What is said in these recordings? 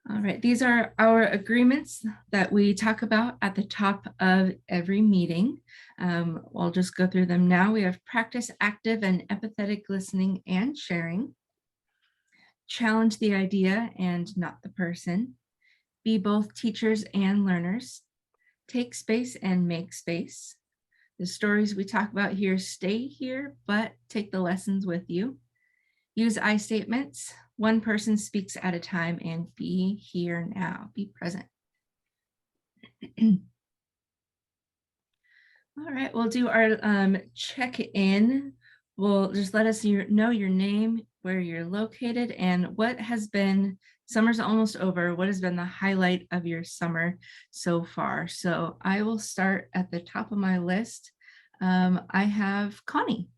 All right, these are our agreements that we talk about at the top of every meeting. I'll just go through them now. We have practice active and empathetic listening and sharing. Challenge the idea and not the person. Be both teachers and learners. Take space and make space. The stories we talk about here stay here, but take the lessons with you. Use I statements. One person speaks at a time, and be here now. Be present. All right, we'll do our check-in. We'll just let us know your name, where you're located, and what has been, summer's almost over, what has been the highlight of your summer so far. So I will start at the top of my list. I have Connie.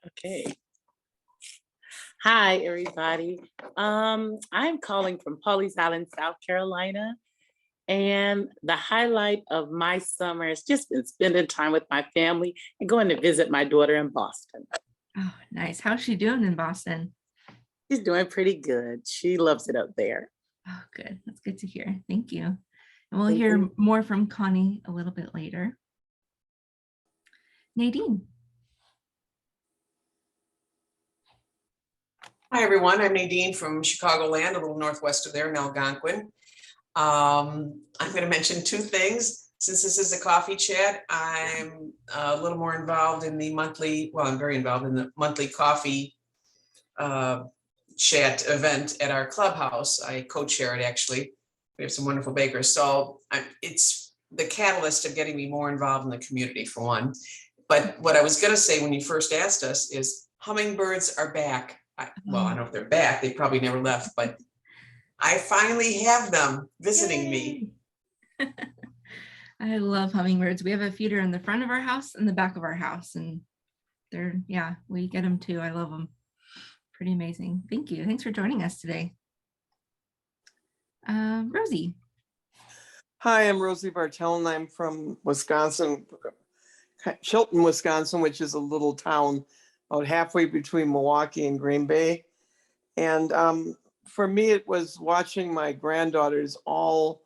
Okay. Hi, everybody. I'm calling from Pawleys Island, South Carolina. And the highlight of my summer has just been spending time with my family and going to visit my daughter in Boston. Oh, nice. How's she doing in Boston? She's doing pretty good. She loves it up there. Oh, good. That's good to hear. Thank you. And we'll hear more from Connie a little bit later. Nadine. Hi, everyone. I'm Nadine from Chicagoland, a little northwest of there in Algonquin. I'm going to mention two things. Since this is a coffee chat, I'm a little more involved in the monthly, well, I'm very involved in the monthly coffee chat event at our clubhouse. I co-chair it, actually. We have some wonderful bakers. So it's the catalyst of getting me more involved in the community, for one. But what I was going to say when you first asked us is hummingbirds are back. Well, I don't know if they're back. They probably never left, but I finally have them visiting me. I love hummingbirds. We have a feeder in the front of our house and the back of our house, and they're, yeah, we get them too. I love them. Pretty amazing. Thank you. Thanks for joining us today. Rosie. Hi, I'm Rosie Bartell, and I'm from Wisconsin, Chilton, Wisconsin, which is a little town about halfway between Milwaukee and Green Bay. And for me, it was watching my granddaughters all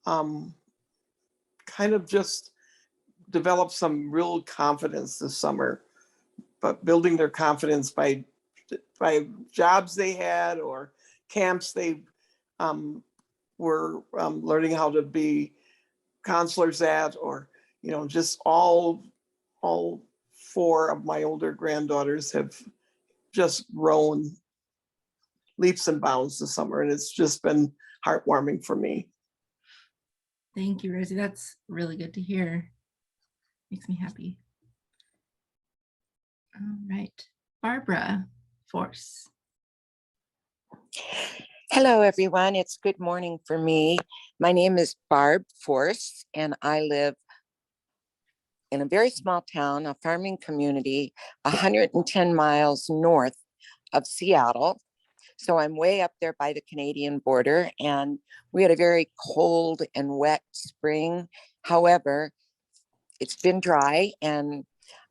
kind of just develop some real confidence this summer, but building their confidence by jobs they had or camps they were learning how to be counselors at, or, you know, just all four of my older granddaughters have just grown leaps and bounds this summer, and it's just been heartwarming for me. Thank you, Rosie. That's really good to hear. Makes me happy. All right, Barbara Force. Hello, everyone. It's good morning for me. My name is Barb Force, and I live in a very small town, a farming community, 110 miles north of Seattle. So I'm way up there by the Canadian border, and we had a very cold and wet spring. However, it's been dry, and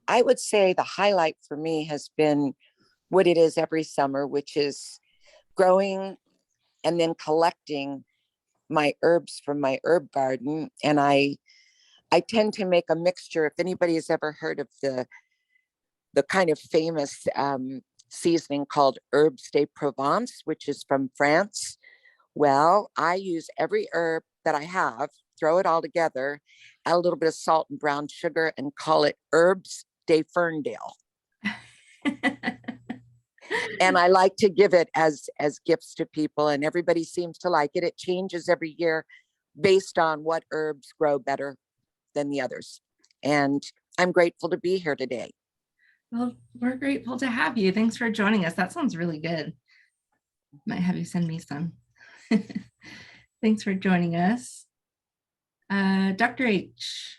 I would say the highlight for me has been what it is every summer, which is growing and then collecting my herbs from my herb garden. And I tend to make a mixture. If anybody has ever heard of the kind of famous seasoning called Herbes de Provence, which is from France. Well, I use every herb that I have, throw it all together, add a little bit of salt and brown sugar, and call it Herbes de Ferndale. And I like to give it as gifts to people, and everybody seems to like it. It changes every year based on what herbs grow better than the others. And I'm grateful to be here today. Well, we're grateful to have you. Thanks for joining us. That sounds really good. Might have you send me some. Thanks for joining us. Dr. H.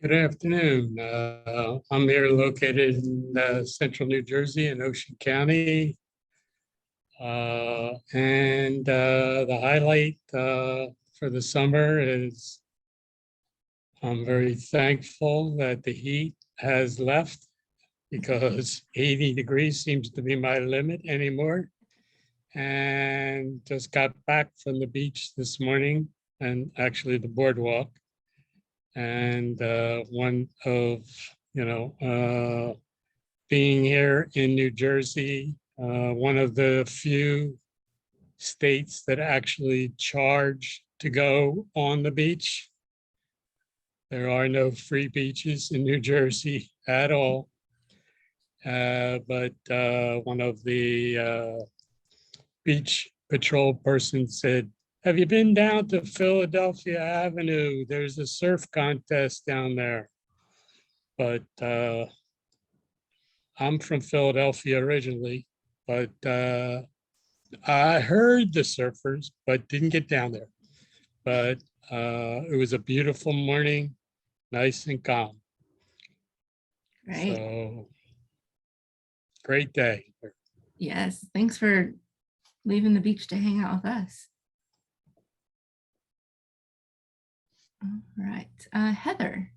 Good afternoon. I'm here located in central New Jersey in Ocean County. And the highlight for the summer is I'm very thankful that the heat has left because 80 degrees seems to be my limit anymore. And just got back from the beach this morning, and actually the boardwalk. And one of, being here in New Jersey, one of the few states that actually charge to go on the beach. There are no free beaches in New Jersey at all. But one of the beach patrol persons said, "Have you been down to Philadelphia Avenue? There's a surf contest down there." But I'm from Philadelphia originally, but I heard the surfers, but didn't get down there. But it was a beautiful morning, nice and calm. Right. So great day. Yes. Thanks for leaving the beach to hang out with us. All right. Heather.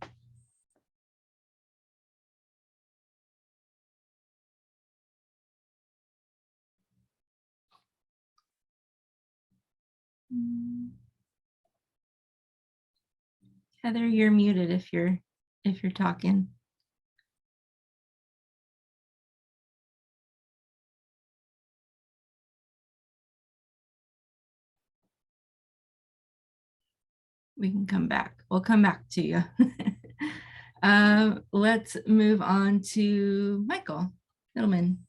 Heather, you're muted if you're talking. We can come back. We'll come back to you. Let's move on to Michael Middleman.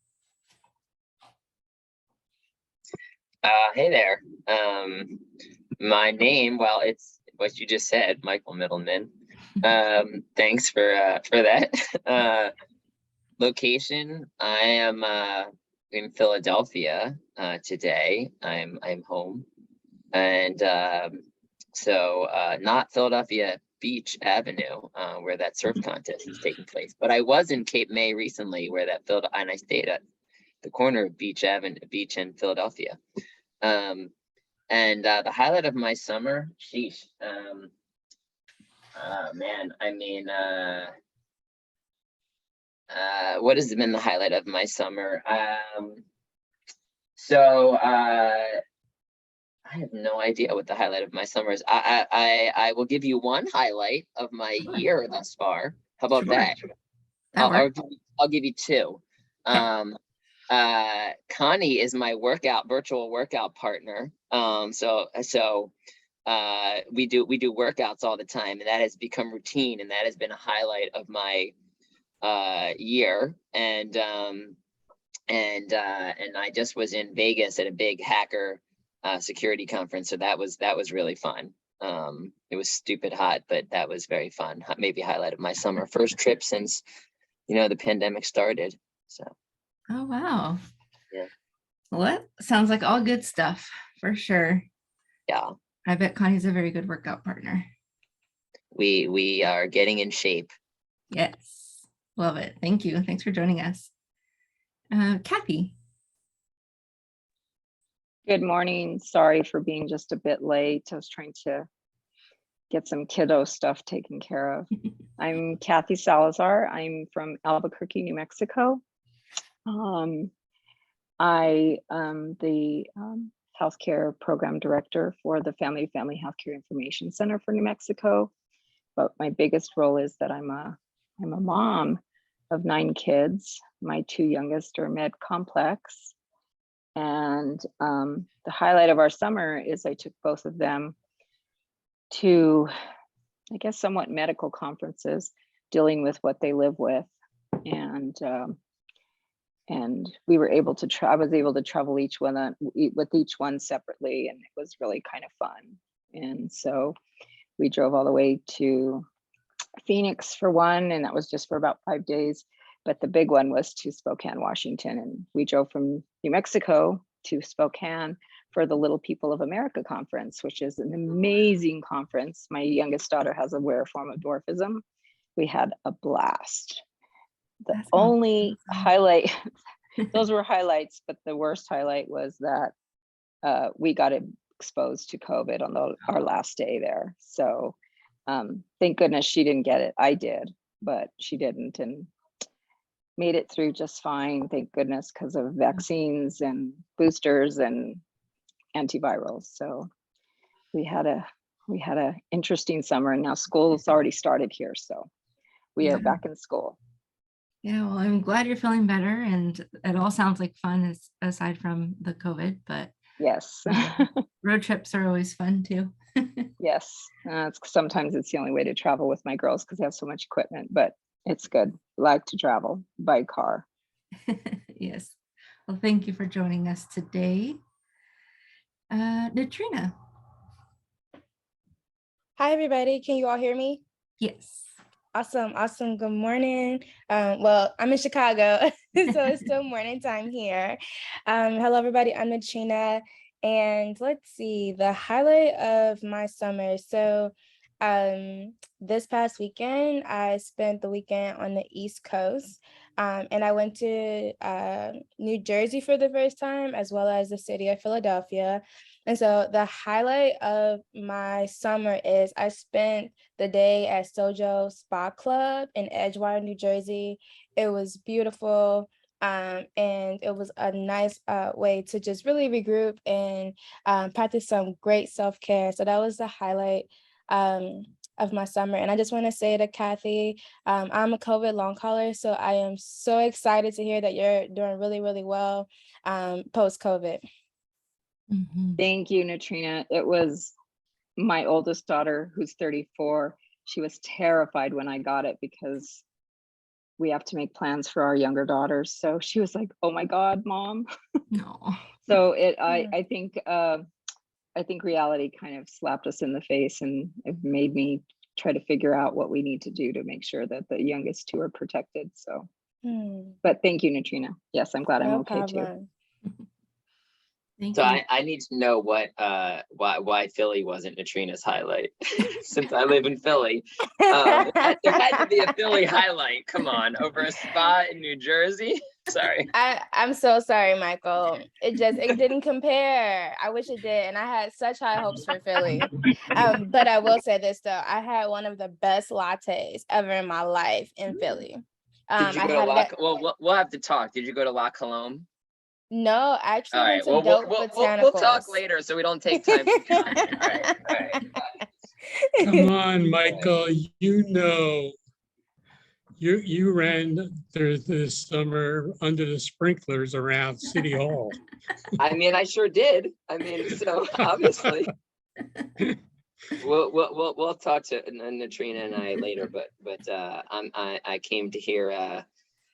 Hey there. My name, well, it's what you just said, Michael Middleman. Thanks for that. Location, I am in Philadelphia today. I'm home, and so not Philadelphia Beach Avenue, where that surf contest is taking place. But I was in Cape May recently, where and I stayed at the corner of Beach and Philadelphia. And the highlight of my summer, sheesh, man, I mean, what has been the highlight of my summer? So I have no idea what the highlight of my summer is. I will give you one highlight of my year thus far. How about that? I'll give you two. Connie is my virtual workout partner. So we do workouts all the time, and that has become routine, and that has been a highlight of my year. And I just was in Vegas at a big hacker security conference, so that was really fun. It was stupid hot, but that was very fun. Maybe highlight of my summer. First trip since the pandemic started. So. Oh, wow. Yeah. Well, that sounds like all good stuff for sure. Yeah. I bet Connie's a very good workout partner. We are getting in shape. Yes. Love it. Thank you. Thanks for joining us. Kathy. Good morning. Sorry for being just a bit late. I was trying to get some kiddo stuff taken care of. I'm Kathy Salazar. I'm from Albuquerque, New Mexico. I am the healthcare program director for the Family Healthcare Information Center for New Mexico. But my biggest role is that I'm a mom of 9 kids. My 2 youngest are med complex. And the highlight of our summer is I took both of them to, I guess, somewhat medical conferences dealing with what they live with. And we were able to I was able to travel with each one separately, and it was really kind of fun. And so we drove all the way to Phoenix for one, and that was just for about 5 days. But the big one was to Spokane, Washington. And we drove from New Mexico to Spokane for the Little People of America conference, which is an amazing conference. My youngest daughter has a rare form of dwarfism. We had a blast. The only highlight, those were highlights, but the worst highlight was that we got exposed to COVID on our last day there. So thank goodness she didn't get it. I did, but she didn't. And made it through just fine, thank goodness, because of vaccines and boosters and antivirals. So we had a interesting summer, and now school's already started here, so we are back in school. Yeah, well, I'm glad you're feeling better, and it all sounds like fun aside from the COVID, but Yes. road trips are always fun too. Yes, sometimes it's the only way to travel with my girls because they have so much equipment, but it's good. Like to travel by car. Yes. Well, thank you for joining us today. Neutrina. Hi, everybody. Can you all hear me? Yes. Awesome. Awesome. Good morning. Well, I'm in Chicago, so it's still morning time here. Hello, everybody. I'm Neutrina. And let's see, the highlight of my summer. So this past weekend, I spent the weekend on the East Coast. And I went to New Jersey for the first time, as well as the city of Philadelphia. And so the highlight of my summer is I spent the day at Sojo Spa Club in Edgewater, New Jersey. It was beautiful. And it was a nice way to just really regroup and practice some great self-care. So that was the highlight of my summer. And I just want to say to Kathy, I'm a COVID long hauler, so I am so excited to hear that you're doing really, really well post-COVID. Thank you, Neutrina. It was my oldest daughter, who's 34. She was terrified when I got it because we have to make plans for our younger daughters. So she was like, "Oh my God, Mom." No. So I think reality kind of slapped us in the face, and it made me try to figure out what we need to do to make sure that the youngest two are protected. So, but thank you, Neutrina. Yes, I'm glad I'm okay too. Thank So you. I need to know why Philly wasn't Neutrina's highlight, since I live in Philly. There had to be a Philly highlight. Come on, over a spa in New Jersey. Sorry. I'm so sorry, Michael. It didn't compare. I wish it did, and I had such high hopes for Philly. But I will say this though, I had one of the best lattes ever in my life in Philly. Did you go to Well, we'll have to talk. Did you go to La Colombe? No, I actually All went right. to Dope Botanicals. We'll talk later, so we don't take time. All right. Come on, Michael, you ran through this summer under the sprinklers around City Hall. I mean, I sure did. I mean, so obviously. We'll talk to Neutrina and I later, but I came to hear.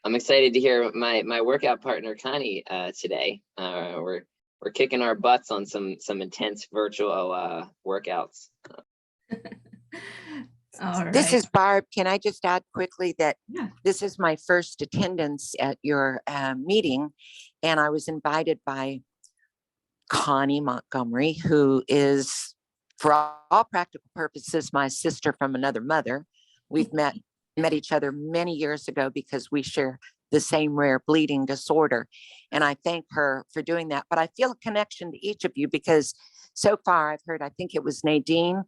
I'm excited to hear my workout partner Connie today. We're kicking our butts on some intense virtual workouts. All right. This is Barb. Can I just add quickly that Yeah. this is my first attendance at your meeting, and I was invited by Connie Montgomery, who is, for all practical purposes, my sister from another mother. We've met each other many years ago because we share the same rare bleeding disorder. And I thank her for doing that. But I feel a connection to each of you because so far I've heard, I think it was Nadine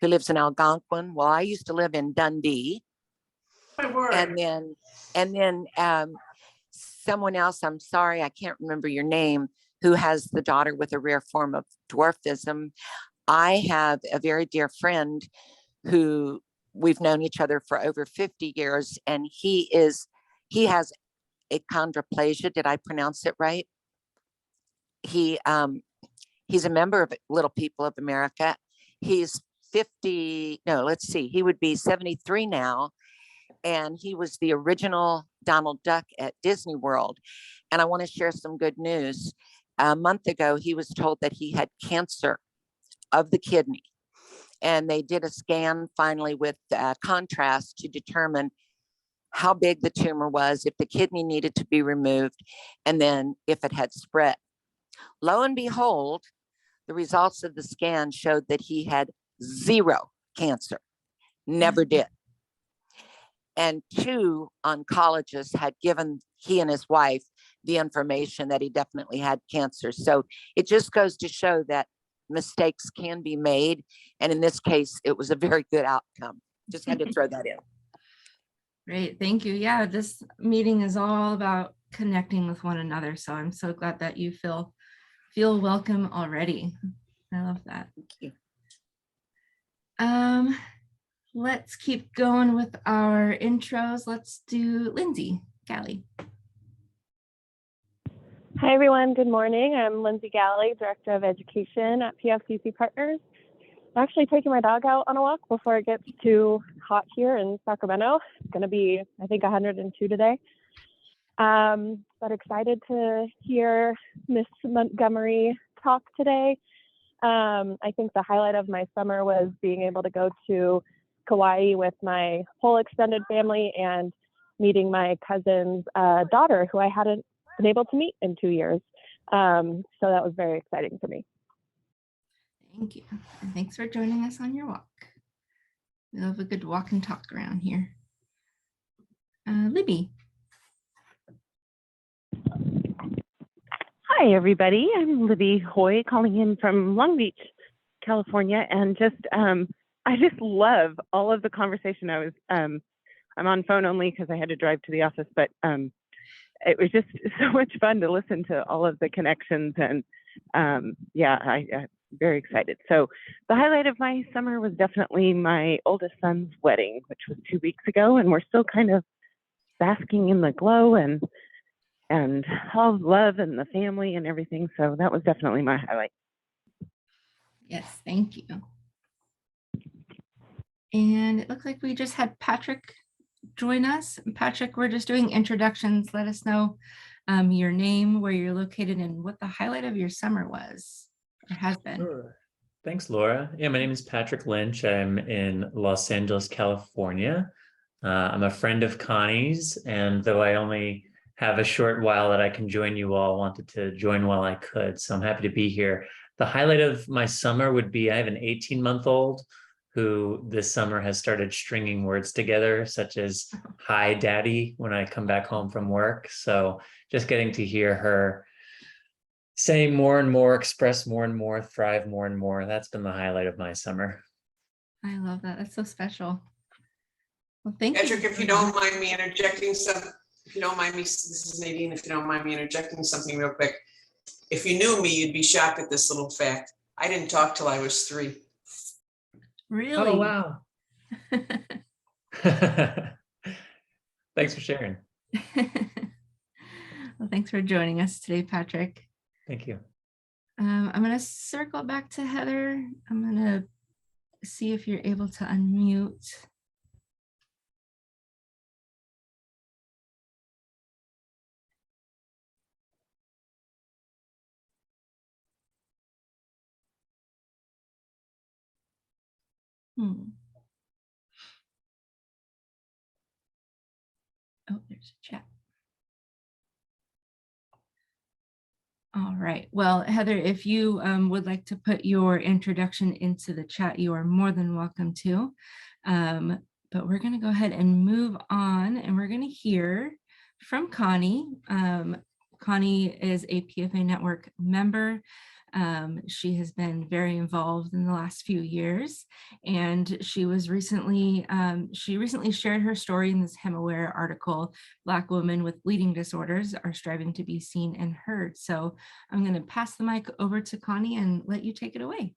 who lives in Algonquin. Well, I used to live in Dundee. And then someone else, I'm sorry, I can't remember your name, who has the daughter with a rare form of dwarfism. I have a very dear friend who we've known each other for over 50 years, and he has achondroplasia. Did I pronounce it right? He's a member of Little People of America. He's 50, no, let's see, he would be 73 now. And he was the original Donald Duck at Disney World. And I want to share some good news. A month ago, he was told that he had cancer of the kidney. And they did a scan finally with contrast to determine how big the tumor was, if the kidney needed to be removed, and then if it had spread. Lo and behold, the results of the scan showed that he had zero cancer, never did. And 2 oncologists had given he and his wife the information that he definitely had cancer. So it just goes to show that mistakes can be made. And in this case, it was a very good outcome. Just had to throw that in. Great, thank you. Yeah, this meeting is all about connecting with one another. So I'm so glad that you feel welcome already. I love that. Thank you. Let's keep going with our intros. Let's do Lindsey Kelly. Hi, everyone. Good morning. I'm Lindsey Kelly, Director of Education at PFCC Partners. I'm actually taking my dog out on a walk before it gets too hot here in Sacramento. It's going to be, I think, 102 today. But excited to hear Miss Montgomery talk today. I think the highlight of my summer was being able to go to Kauai with my whole extended family and meeting my cousin's daughter, who I hadn't been able to meet in 2 years. So that was very exciting for me. Thank you. And thanks for joining us on your walk. We love a good walk and talk around here. Libby. Hi, everybody. I'm Libby Hoy calling in from Long Beach, California. And I just love all of the conversation. I'm on phone only because I had to drive to the office, but it was just so much fun to listen to all of the connections. And I'm very excited. So the highlight of my summer was definitely my oldest son's wedding, which was 2 weeks ago. And we're still kind of basking in the glow and all love and the family and everything. So that was definitely my highlight. Yes, thank you. And it looks like we just had Patrick join us. Patrick, we're just doing introductions. Let us know your name, where you're located, and what the highlight of your summer was or has been. Sure. Thanks, Laura. Yeah, my name is Patrick Lynch. I'm in Los Angeles, California. I'm a friend of Connie's, and though I only have a short while that I can join you all, wanted to join while I could. So I'm happy to be here. The highlight of my summer would be I have an 18-month-old who this summer has started stringing words together, such as "Hi, Daddy," when I come back home from work. So just getting to hear her say more and more, express more and more, thrive more and more. That's been the highlight of my summer. I love that. That's so special. Well, thank you. Patrick, if you don't mind me interjecting if you don't mind me, this is Nadine, if you don't mind me interjecting something real quick. If you knew me, you'd be shocked at this little fact. I didn't talk till I was 3. Really? Oh, wow. Thanks for sharing. Well, thanks for joining us today, Patrick. Thank you. I'm going to circle back to Heather. I'm going to see if you're able to unmute. Oh, there's a chat. All right. Well, Heather, if you would like to put your introduction into the chat, you are more than welcome to. But we're going to go ahead and move on, and we're going to hear from Connie. Connie is a PFAnetwork member. She has been very involved in the last few years, and she recently shared her story in this Hemophilia article. Black women with bleeding disorders are striving to be seen and heard. So I'm going to pass the mic over to Connie and let you take it away.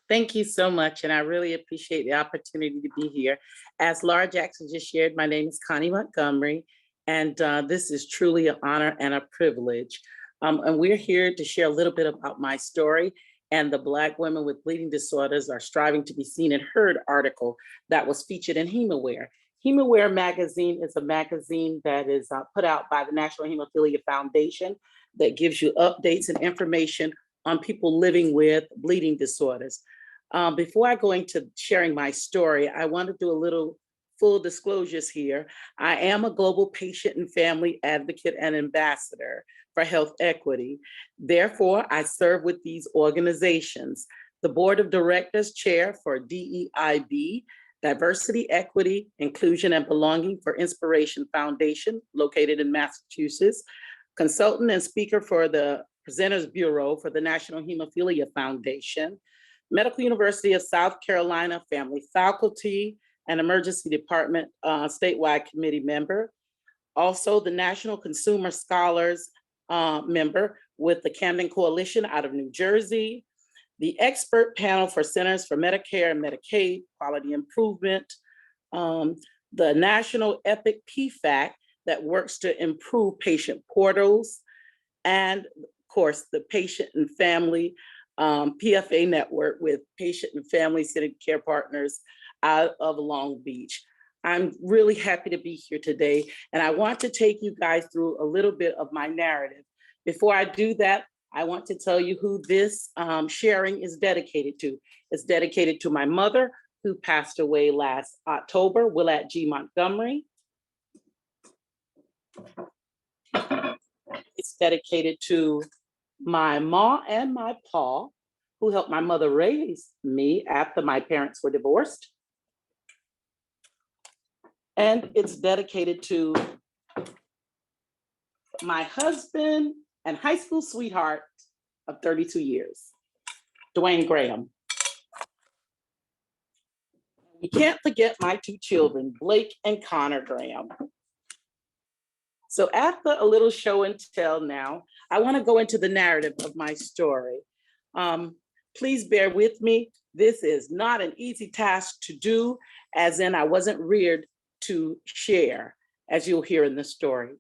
Thank you so much, and I really appreciate the opportunity to be here. As Laura Jackson just shared, my name is Connie Montgomery, and this is truly an honor and a privilege. And we're here to share a little bit about my story and the Black Women with Bleeding Disorders Are Striving to Be Seen and Heard article that was featured in Hemophilia. Hemophilia magazine is a magazine that is put out by the National Hemophilia Foundation that gives you updates and information on people living with bleeding disorders. Before I go into sharing my story, I want to do a little full disclosures here. I am a global patient and family advocate and ambassador for health equity. Therefore, I serve with these organizations. The Board of Directors Chair for DEIB, Diversity, Equity, Inclusion, and Belonging for Inspiration Foundation, located in Massachusetts. Consultant and speaker for the Presenters Bureau for the National Hemophilia Foundation. Medical University of South Carolina Family Faculty and Emergency Department statewide committee member. Also the National Consumer Scholars member with the Camden Coalition out of New Jersey. The expert panel for Centers for Medicare and Medicaid Quality Improvement. The National EPIC PFAC that works to improve patient portals. And of course, the Patient and Family PFAnetwork with Patient and Family Centered Care Partners out of Long Beach. I'm really happy to be here today, and I want to take you guys through a little bit of my narrative. Before I do that, I want to tell you who this sharing is dedicated to. It's dedicated to my mother, who passed away last October, Willette G. Montgomery. It's dedicated to my ma and my pa, who helped my mother raise me after my parents were divorced. And it's dedicated to my husband and high school sweetheart of 32 years, Dwayne Graham. We can't forget my two children, Blake and Connor Graham. So after a little show and tell now, I want to go into the narrative of my story. Please bear with me. This is not an easy task to do, as in I wasn't reared to share, as you'll hear in the story.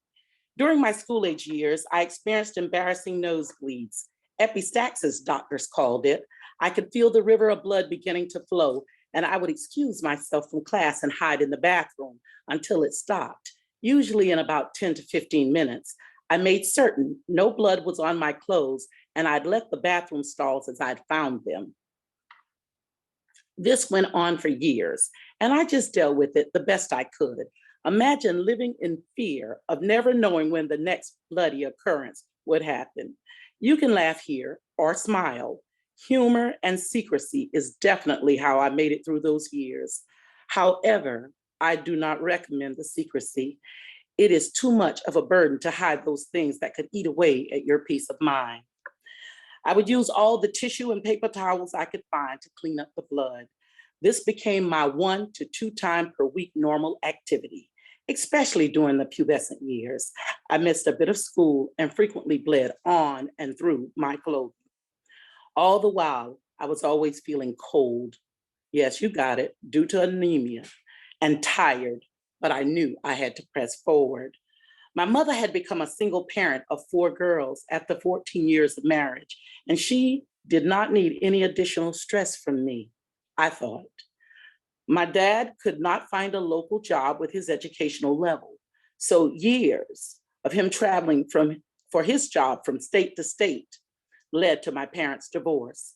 During my school age years, I experienced embarrassing nosebleeds. Epistaxis, doctors called it. I could feel the river of blood beginning to flow, and I would excuse myself from class and hide in the bathroom until it stopped, usually in about 10 to 15 minutes. I made certain no blood was on my clothes, and I'd left the bathroom stalls as I'd found them. This went on for years, and I just dealt with it the best I could. Imagine living in fear of never knowing when the next bloody occurrence would happen. You can laugh here or smile. Humor and secrecy is definitely how I made it through those years. However, I do not recommend the secrecy. It is too much of a burden to hide those things that could eat away at your peace of mind. I would use all the tissue and paper towels I could find to clean up the blood. This became my 1 to 2 times per week normal activity, especially during the pubescent years. I missed a bit of school and frequently bled on and through my clothing. All the while, I was always feeling cold. Yes, you got it, due to anemia, and tired, but I knew I had to press forward. My mother had become a single parent of 4 girls after 14 years of marriage, and she did not need any additional stress from me, I thought. My dad could not find a local job with his educational level, so years of him traveling for his job from state to state led to my parents' divorce.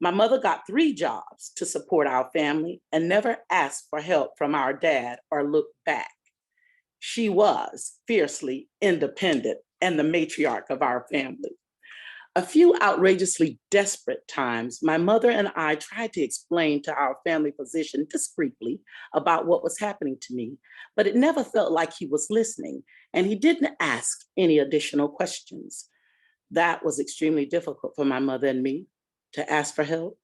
My mother got 3 jobs to support our family and never asked for help from our dad or looked back. She was fiercely independent and the matriarch of our family. A few outrageously desperate times, my mother and I tried to explain to our family physician discreetly about what was happening to me, but it never felt like he was listening, and he didn't ask any additional questions. That was extremely difficult for my mother and me to ask for help.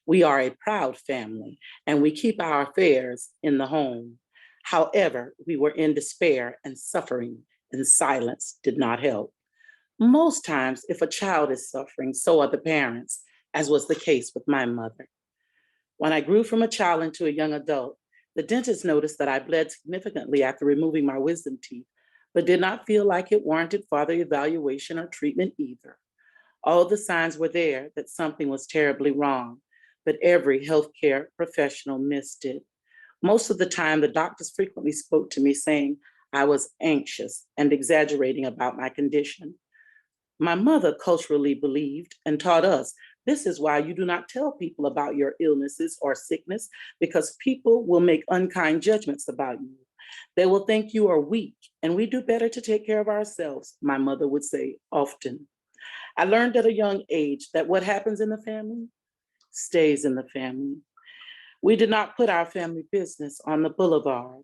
We are a proud family, and we keep our affairs in the home. However, we were in despair, and suffering in silence did not help. Most times, if a child is suffering, so are the parents, as was the case with my mother. When I grew from a child into a young adult, the dentist noticed that I bled significantly after removing my wisdom teeth, but did not feel like it warranted further evaluation or treatment either. All the signs were there that something was terribly wrong, but every healthcare professional missed it. Most of the time, the doctors frequently spoke to me saying I was anxious and exaggerating about my condition. My mother culturally believed and taught us, this is why you do not tell people about your illnesses or sickness, because people will make unkind judgments about you. They will think you are weak, and we do better to take care of ourselves, my mother would say often. I learned at a young age that what happens in the family stays in the family. We did not put our family business on the boulevard.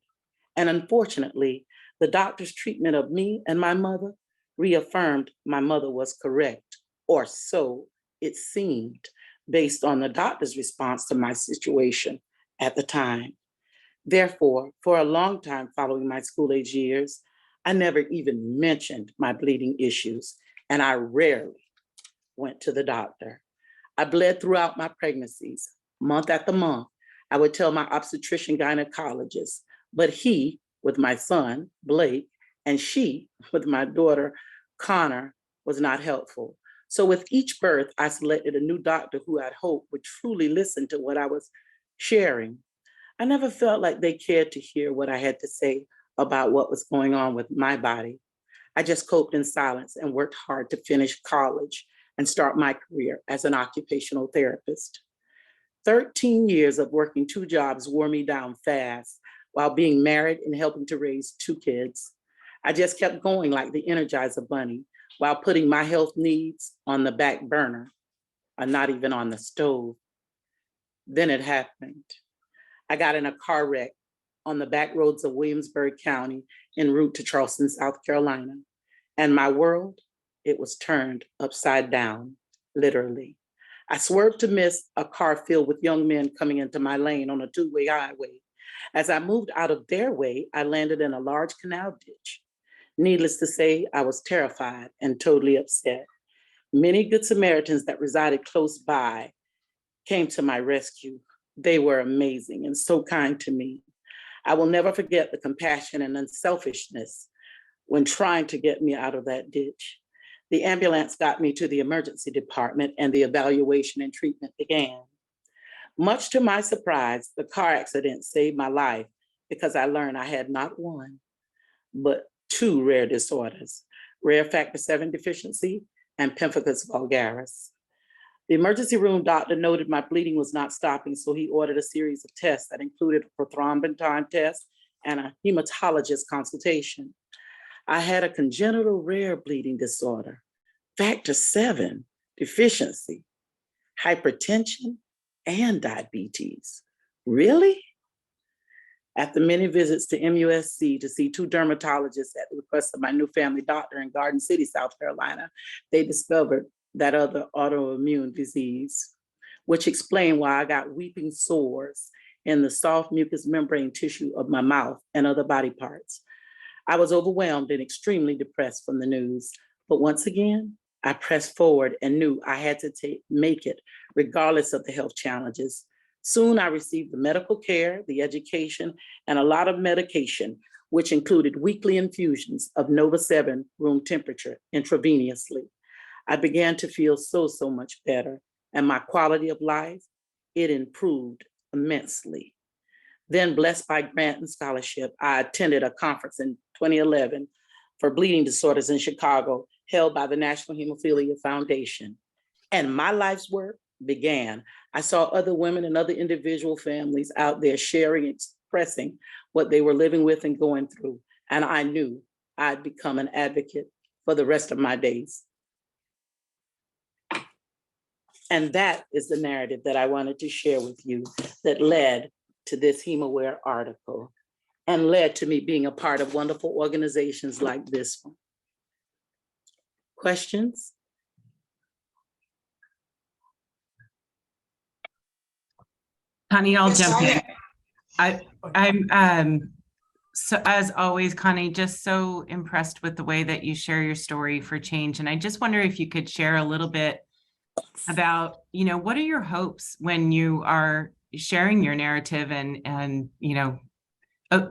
And unfortunately, the doctor's treatment of me and my mother reaffirmed my mother was correct, or so it seemed. based on the doctor's response to my situation at the time. Therefore, for a long time following my school-age years, I never even mentioned my bleeding issues, and I rarely went to the doctor. I bled throughout my pregnancies. Month after month, I would tell my obstetrician gynecologist, but he, with my son, Blake, and she, with my daughter, Connor, was not helpful. So with each birth, I selected a new doctor who I'd hoped would truly listen to what I was sharing. I never felt like they cared to hear what I had to say about what was going on with my body. I just coped in silence and worked hard to finish college and start my career as an occupational therapist. 13 years of working 2 jobs wore me down fast while being married and helping to raise 2 kids. I just kept going like the Energizer Bunny while putting my health needs on the back burner, or not even on the stove. Then it happened. I got in a car wreck on the back roads of Williamsburg County en route to Charleston, South Carolina. And my world, it was turned upside down, literally. I swerved to miss a car filled with young men coming into my lane on a 2-way highway. As I moved out of their way, I landed in a large canal ditch. Needless to say, I was terrified and totally upset. Many Good Samaritans that resided close by came to my rescue. They were amazing and so kind to me. I will never forget the compassion and unselfishness when trying to get me out of that ditch. The ambulance got me to the emergency department and the evaluation and treatment began. Much to my surprise, the car accident saved my life because I learned I had not one, but 2 rare disorders, rare factor 7 deficiency and pemphigus vulgaris. The emergency room doctor noted my bleeding was not stopping, so he ordered a series of tests that included a prothrombin time test and a hematologist consultation. I had a congenital rare bleeding disorder, factor 7 deficiency, hypertension, and diabetes. Really? After many visits to MUSC to see 2 dermatologists at the request of my new family doctor in Garden City, South Carolina, they discovered that other autoimmune disease, which explained why I got weeping sores in the soft mucous membrane tissue of my mouth and other body parts. I was overwhelmed and extremely depressed from the news, but once again, I pressed forward and knew I had to make it regardless of the health challenges. Soon I received the medical care, the education, and a lot of medication, which included weekly infusions of Nova 7 room temperature intravenously. I began to feel so much better, and my quality of life, it improved immensely. Then, blessed by grant and scholarship, I attended a conference in 2011 for bleeding disorders in Chicago, held by the National Hemophilia Foundation. And my life's work began. I saw other women and other individual families out there sharing, expressing what they were living with and going through. And I knew I'd become an advocate for the rest of my days. And that is the narrative that I wanted to share with you that led to this HemoWare article and led to me being a part of wonderful organizations like this one. Questions? Connie, I'll Yes, jump in. I'm So as always, Connie, just so impressed with the way that you share your story for change. And I just wonder if you could share a little bit about, what are your hopes when you are sharing your narrative and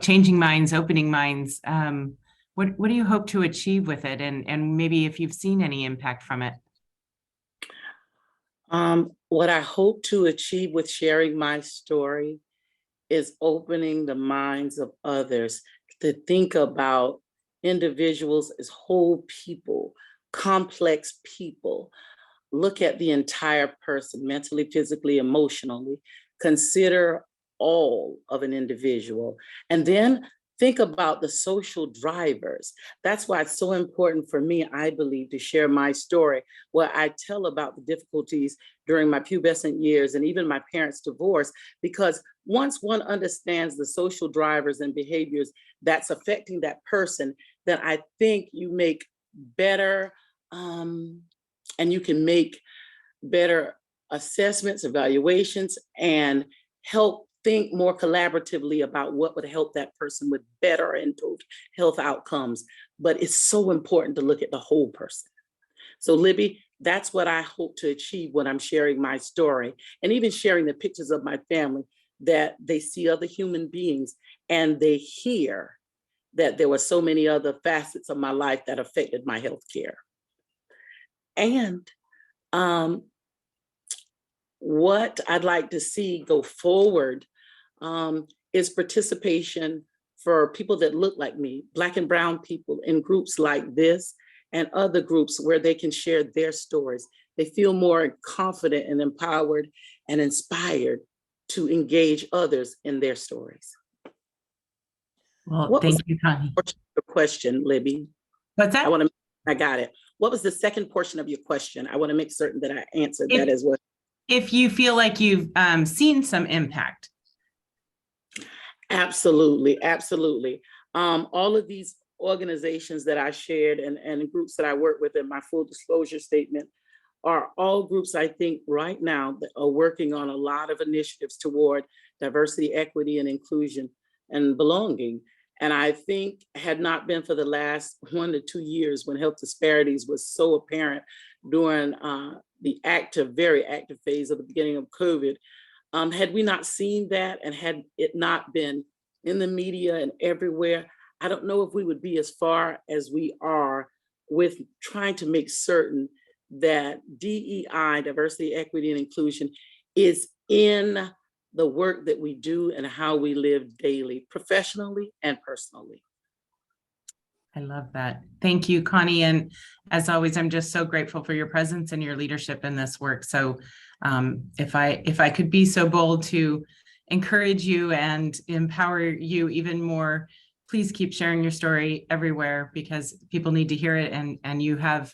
changing minds, opening minds? What do you hope to achieve with it? And maybe if you've seen any impact from it? What I hope to achieve with sharing my story is opening the minds of others to think about individuals as whole people, complex people. Look at the entire person, mentally, physically, emotionally. Consider all of an individual. And then think about the social drivers. That's why it's so important for me, I believe, to share my story, where I tell about the difficulties during my pubescent years and even my parents' divorce, because once one understands the social drivers and behaviors that's affecting that person, then I think you make better, and you can make better assessments, evaluations, and help think more collaboratively about what would help that person with better and improved health outcomes. But it's so important to look at the whole person. So Libby, that's what I hope to achieve when I'm sharing my story, and even sharing the pictures of my family, that they see other human beings and they hear that there were so many other facets of my life that affected my health care. And what I'd like to see go forward is participation for people that look like me, Black and Brown people, in groups like this and other groups where they can share their stories. They feel more confident and empowered and inspired to engage others in their stories. Well, thank you, Connie. The question, Libby. What's that? I got it. What was the second portion of your question? I want to make certain that I answered that as well. If you feel like you've seen some impact. Absolutely, absolutely. All of these organizations that I shared and groups that I work with in my full disclosure statement are all groups I think right now that are working on a lot of initiatives toward diversity, equity, and inclusion and belonging. And I think had not been for the last 1 to 2 years when health disparities was so apparent during the very active phase of the beginning of COVID, had we not seen that and had it not been in the media and everywhere, I don't know if we would be as far as we are with trying to make certain that DEI, diversity, equity, and inclusion, is in the work that we do and how we live daily, professionally and personally. I love that. Thank you, Connie. And as always, I'm just so grateful for your presence and your leadership in this work. So if I could be so bold to encourage you and empower you even more, please keep sharing your story everywhere, because people need to hear it, and you have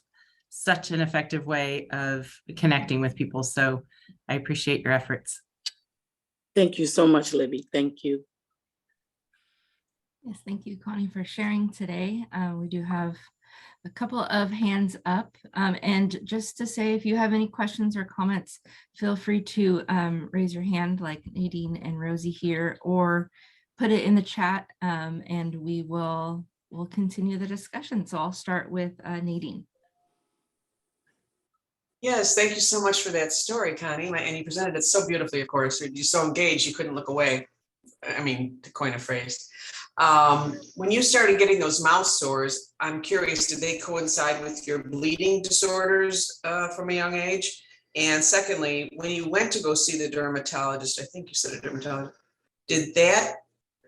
such an effective way of connecting with people. So I appreciate your efforts. Thank you so much, Libby. Thank you. Yes, thank you, Connie, for sharing today. We do have a couple of hands up. And just to say, if you have any questions or comments, feel free to raise your hand like Nadine and Rosie here, or put it in the chat, and we'll continue the discussion. So I'll start with Nadine. Yes, thank you so much for that story, Connie. And you presented it so beautifully, of course. You're so engaged, you couldn't look away. I mean, to coin a phrase. When you started getting those mouth sores, I'm curious, did they coincide with your bleeding disorders from a young age? And secondly, when you went to go see the dermatologist, I think you said a dermatologist, did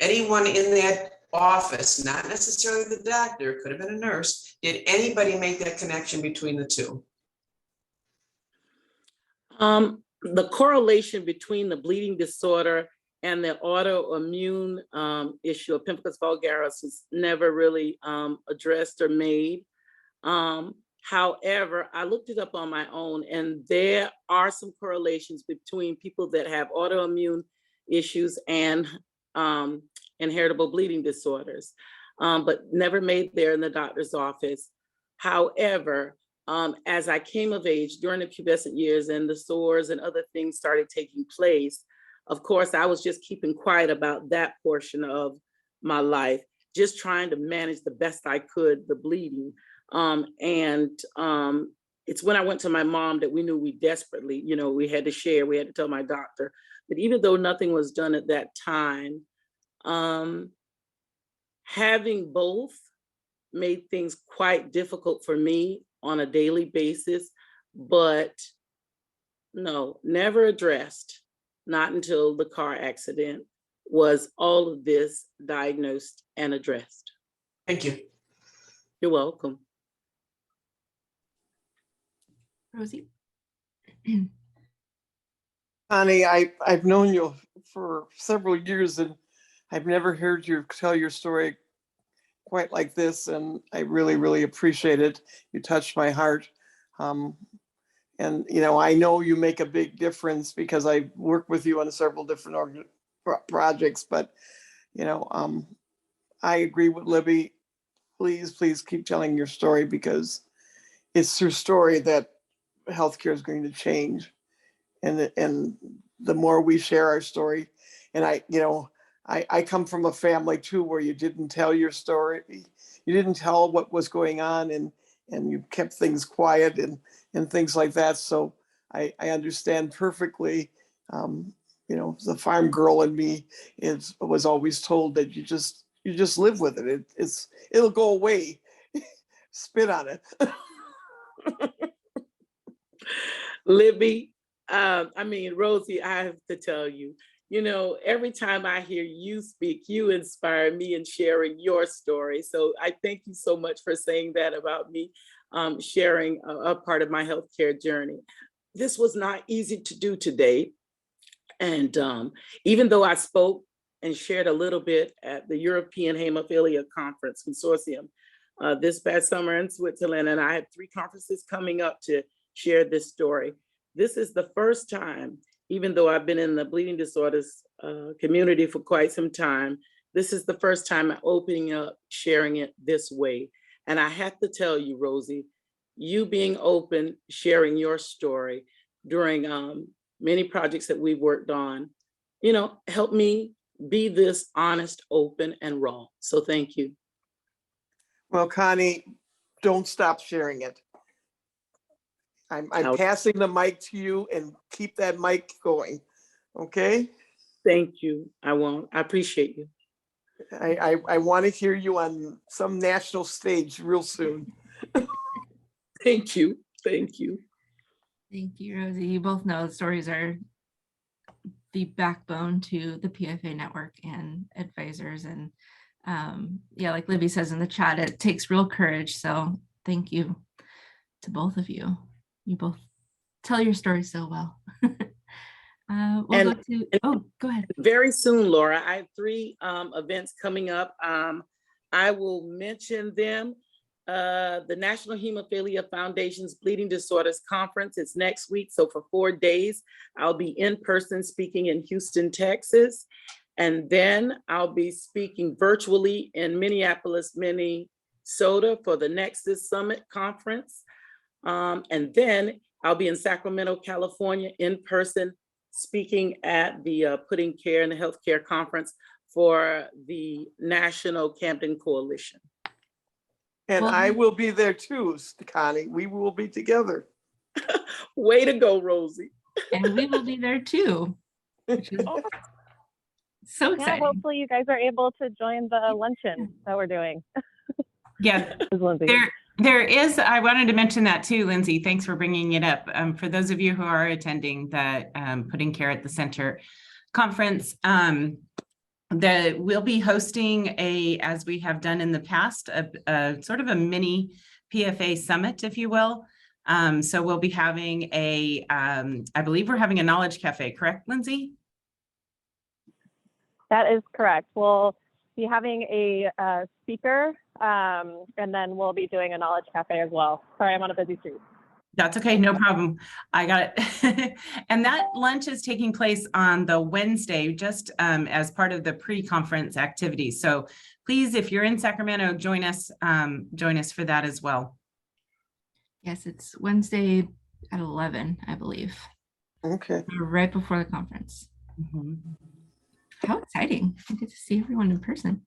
anyone in that office, not necessarily the doctor, could have been a nurse, did anybody make that connection between the two? The correlation between the bleeding disorder and the autoimmune issue of pemphigus vulgaris was never really addressed or made. However, I looked it up on my own, and there are some correlations between people that have autoimmune issues and inheritable bleeding disorders, but never made there in the doctor's office. However, as I came of age during the pubescent years and the sores and other things started taking place, of course, I was just keeping quiet about that portion of my life, just trying to manage the best I could the bleeding. It's when I went to my mom that we knew we desperately, we had to share, we had to tell my doctor. But even though nothing was done at that time, having both made things quite difficult for me on a daily basis, but no, never addressed. Not until the car accident was all of this diagnosed and addressed. Thank you. You're welcome. Rosie? Connie, I've known you for several years, and I've never heard you tell your story quite like this, and I really, really appreciate it. You touched my heart. And, I know you make a big difference because I work with you on several different projects, but, I agree with Libby. Please keep telling your story, because it's your story that healthcare is going to change. and the more we share our story. And I come from a family too, where you didn't tell your story. You didn't tell what was going on, and you kept things quiet and things like that. So I understand perfectly. The farm girl in me was always told that you just live with it. It'll go away. Spit on it. Libby, Rosie, I have to tell you, every time I hear you speak, you inspire me in sharing your story. So I thank you so much for saying that about me, sharing a part of my healthcare journey. This was not easy to do today. And even though I spoke and shared a little bit at the European Hemophilia Conference Consortium this past summer in Switzerland, and I have 3 conferences coming up to share this story. This is the first time, even though I've been in the bleeding disorders community for quite some time, this is the first time I'm opening up, sharing it this way. And I have to tell you, Rosie, you being open, sharing your story during many projects that we've worked on, helped me be this honest, open, and raw. So thank you. Well, Connie, don't stop sharing it. I'm passing the mic to you, and keep that mic going. Okay? Thank you. I won't. I appreciate you. I want to hear you on some national stage real soon. Thank you. Thank you. Thank you, Rosie. You both know stories are the backbone to the PFA network and advisors. And like Libby says in the chat, it takes real courage. So thank you to both of you. You both tell your story so well. Go ahead. Very soon, Laura, I have 3 events coming up. I will mention them. The National Hemophilia Foundation's Bleeding Disorders Conference is next week. So for 4 days, I'll be in person speaking in Houston, Texas. And then I'll be speaking virtually in Minneapolis, Minnesota for the Nexus Summit Conference. And then I'll be in Sacramento, California in person speaking at the Putting Care in the Healthcare Conference for the National Camden Coalition. And I will be there too, Connie. We will be together. Way to go, Rosie. And we will be there too. Which is so exciting. Yeah, hopefully you guys are able to join the luncheon that we're doing. Yeah, there is, I wanted to mention that too, Lindsay. Thanks for bringing it up. For those of you who are attending the Putting Care at the Center conference, we'll be hosting as we have done in the past, a sort of a mini PFA summit, if you will. So we'll be having I believe we're having a knowledge cafe, correct, Lindsay? That is correct. We'll be having a speaker, and then we'll be doing a knowledge cafe as well. Sorry, I'm on a busy street. That's okay, no problem. I got it. And that lunch is taking place on the Wednesday, just as part of the pre-conference activities. So please, if you're in Sacramento, join us for that as well. Yes, it's Wednesday at 11, I believe. Okay. Right before the conference. Mm-hmm. How exciting. I get to see everyone in person.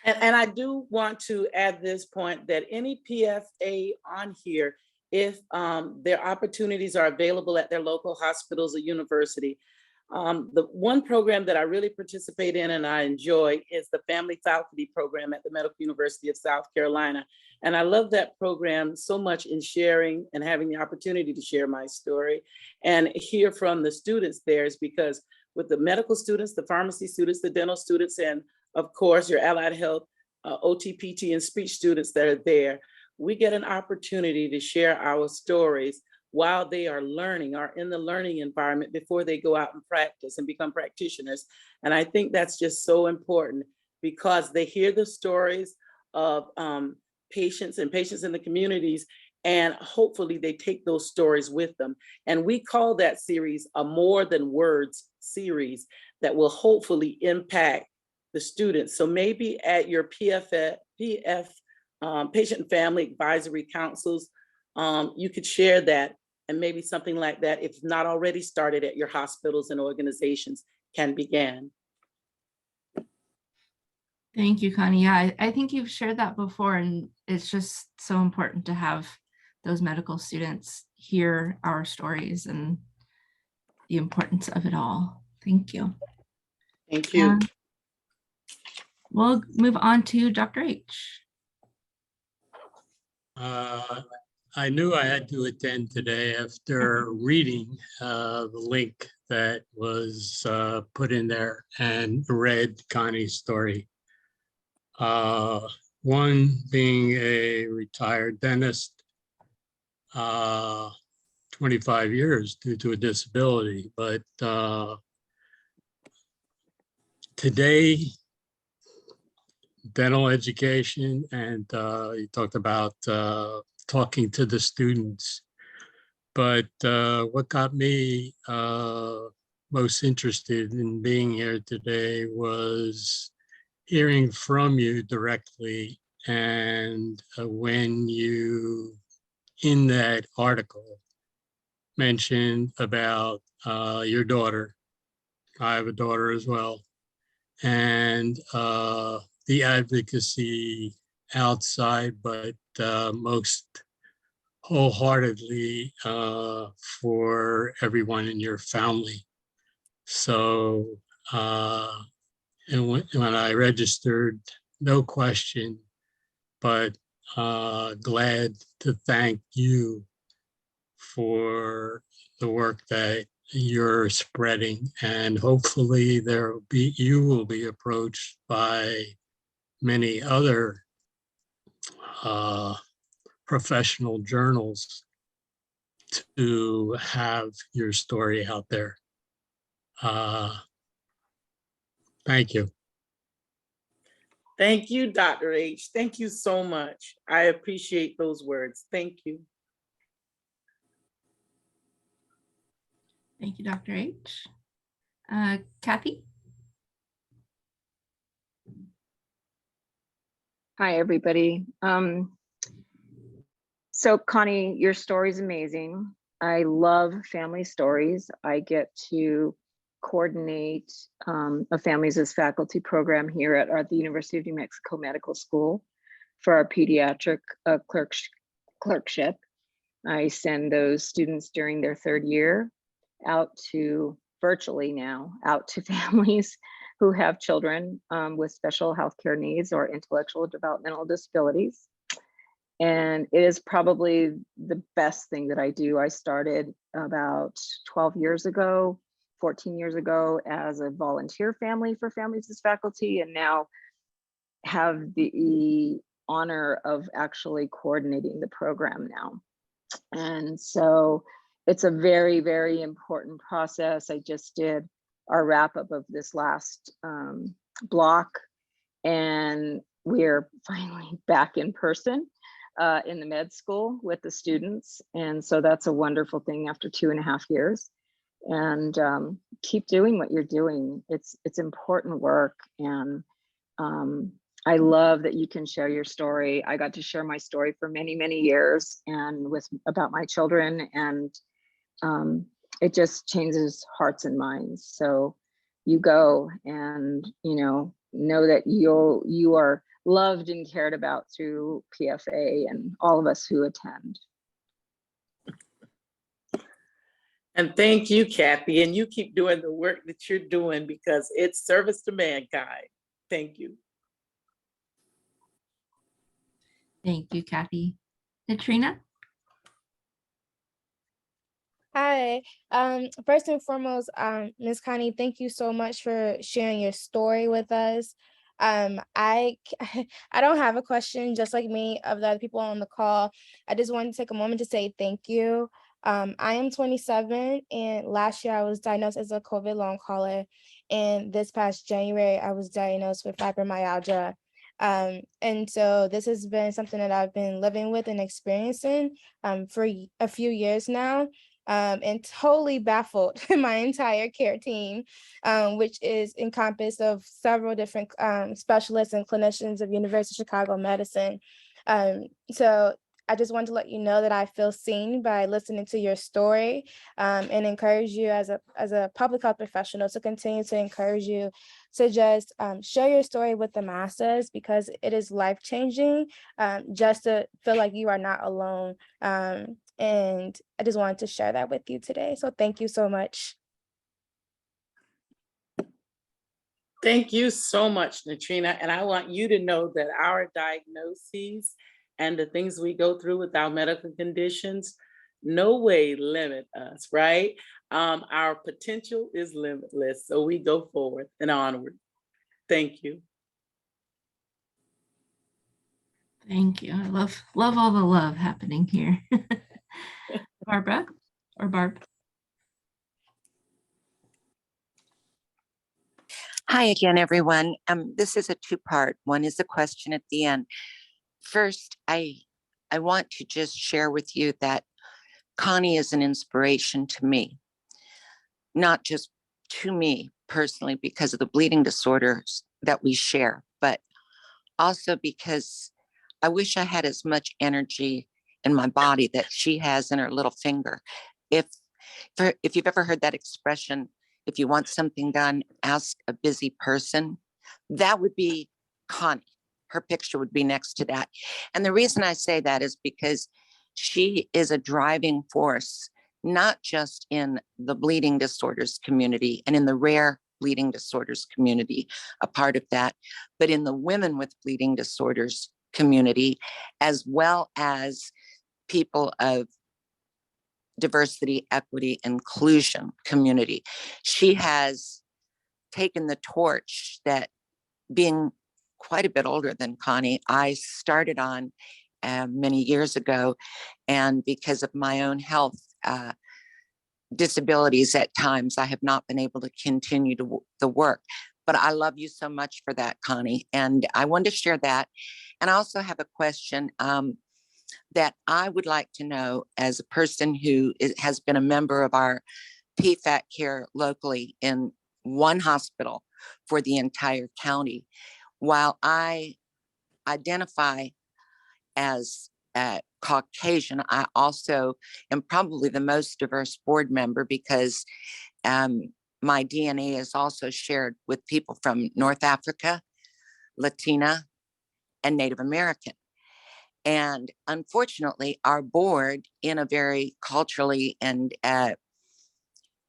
And I do want to add this point that any PFA on here, if their opportunities are available at their local hospitals or university. The one program that I really participate in and I enjoy is the Family Faculty Program at the Medical University of South Carolina. And I love that program so much in sharing and having the opportunity to share my story and hear from the students there, is because with the medical students, the pharmacy students, the dental students, and of course, your allied health, OT, PT, and speech students that are there, we get an opportunity to share our stories while they are learning, are in the learning environment before they go out and practice and become practitioners. And I think that's just so important because they hear the stories of patients in the communities, and hopefully they take those stories with them. And we call that series a More Than Words series that will hopefully impact the students. So maybe at your PF patient and family advisory councils, you could share that and maybe something like that, if not already started at your hospitals and organizations, can begin. Thank you, Connie. Yeah, I think you've shared that before, and it's just so important to have those medical students hear our stories and the importance of it all. Thank you. Thank you. We'll move on to Dr. H. I knew I had to attend today after reading the link that was put in there and read Connie's story. One being a retired dentist, 25 years due to a disability, but today, dental education, and you talked about talking to the students. But what got me most interested in being here today was hearing from you directly. And when you, in that article, mentioned about your daughter, I have a daughter as well, and the advocacy outside, but most wholeheartedly for everyone in your family. So, and when I registered, no question, but glad to thank you for the work that you're spreading, and hopefully you will be approached by many other professional journals to have your story out there. Thank you. Thank you, Dr. H. Thank you so much. I appreciate those words. Thank you. Thank you, Dr. H. Kathy? Hi, everybody. So Connie, your story is amazing. I love family stories. I get to coordinate a Families as Faculty program here at the University of New Mexico Medical School for our pediatric clerkship. I send those students during their third year out to virtually now out to families who have children with special healthcare needs or intellectual developmental disabilities. And it is probably the best thing that I do. I started about 12 years ago, 14 years ago as a volunteer family for Families as Faculty, and now have the honor of actually coordinating the program now. And so it's a very, very important process. I just did our wrap up of this last block, and we're finally back in person in the med school with the students. And so that's a wonderful thing after 2.5 years. And keep doing what you're doing. It's important work. And I love that you can share your story. I got to share my story for many, many years and about my children, and it just changes hearts and minds. So you go and know that you are loved and cared about through PFA and all of us who attend. And thank you, Kathy. And you keep doing the work that you're doing because it's service to mankind. Thank you. Thank you, Kathy. Katrina? Hi. First and foremost, Ms. Connie, thank you so much for sharing your story with us. I don't have a question, just like me of the other people on the call. I just wanted to take a moment to say thank you. I am 27, and last year I was diagnosed as a COVID long hauler, and this past January I was diagnosed with fibromyalgia. And so this has been something that I've been living with and experiencing for a few years now. And totally baffled my entire care team, which is encompassed of several different specialists and clinicians of University of Chicago Medicine. So I just want to let you know that I feel seen by listening to your story, and encourage you as a public health professional to continue to encourage you to just share your story with the masses, because it is life-changing, just to feel like you are not alone. And I just wanted to share that with you today. So thank you so much. Thank you so much, Natrina. And I want you to know that our diagnoses and the things we go through with our medical conditions, no way limit us, right? Our potential is limitless. So we go forward and onward. Thank you. Thank you. I love all the love happening here. Barbara or Barb? Hi again, everyone. This is a two-part. One is a question at the end. First, I want to just share with you that Connie is an inspiration to me, not just to me personally because of the bleeding disorders that we share, but also because I wish I had as much energy in my body that she has in her little finger. If you've ever heard that expression, if you want something done, ask a busy person, that would be Connie. Her picture would be next to that. And the reason I say that is because she is a driving force, not just in the bleeding disorders community and in the rare bleeding disorders community, a part of that, but in the women with bleeding disorders community, as well as people of diversity, equity, inclusion community. She has taken the torch that, being quite a bit older than Connie, I started on many years ago. And because of my own health disabilities at times, I have not been able to continue the work. But I love you so much for that, Connie. And I wanted to share that. And I also have a question that I would like to know, as a person who has been a member of our PFAT care locally in one hospital for the entire county. While I identify as Caucasian, I also am probably the most diverse board member because my DNA is also shared with people from North Africa, Latina, and Native American. And unfortunately, our board, in a very culturally and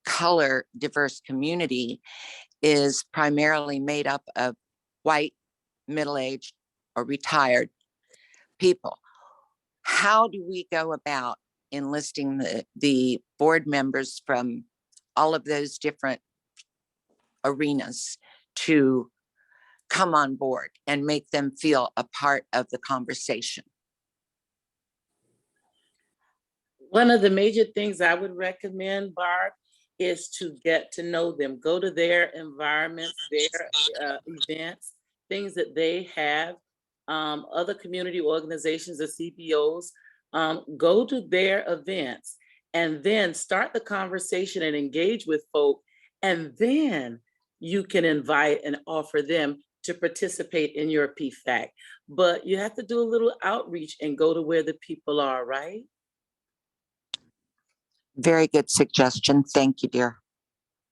color diverse community, is primarily made up of white, middle-aged, or retired people. How do we go about enlisting the board members from all of those different arenas to come on board and make them feel a part of the conversation? One of the major things I would recommend, Barb, is to get to know them. Go to their environments, their events, things that they have, other community organizations, the CPOs. Go to their events and then start the conversation and engage with folk. And then you can invite and offer them to participate in your PFAC. But you have to do a little outreach and go to where the people are, right? Very good suggestion. Thank you, dear.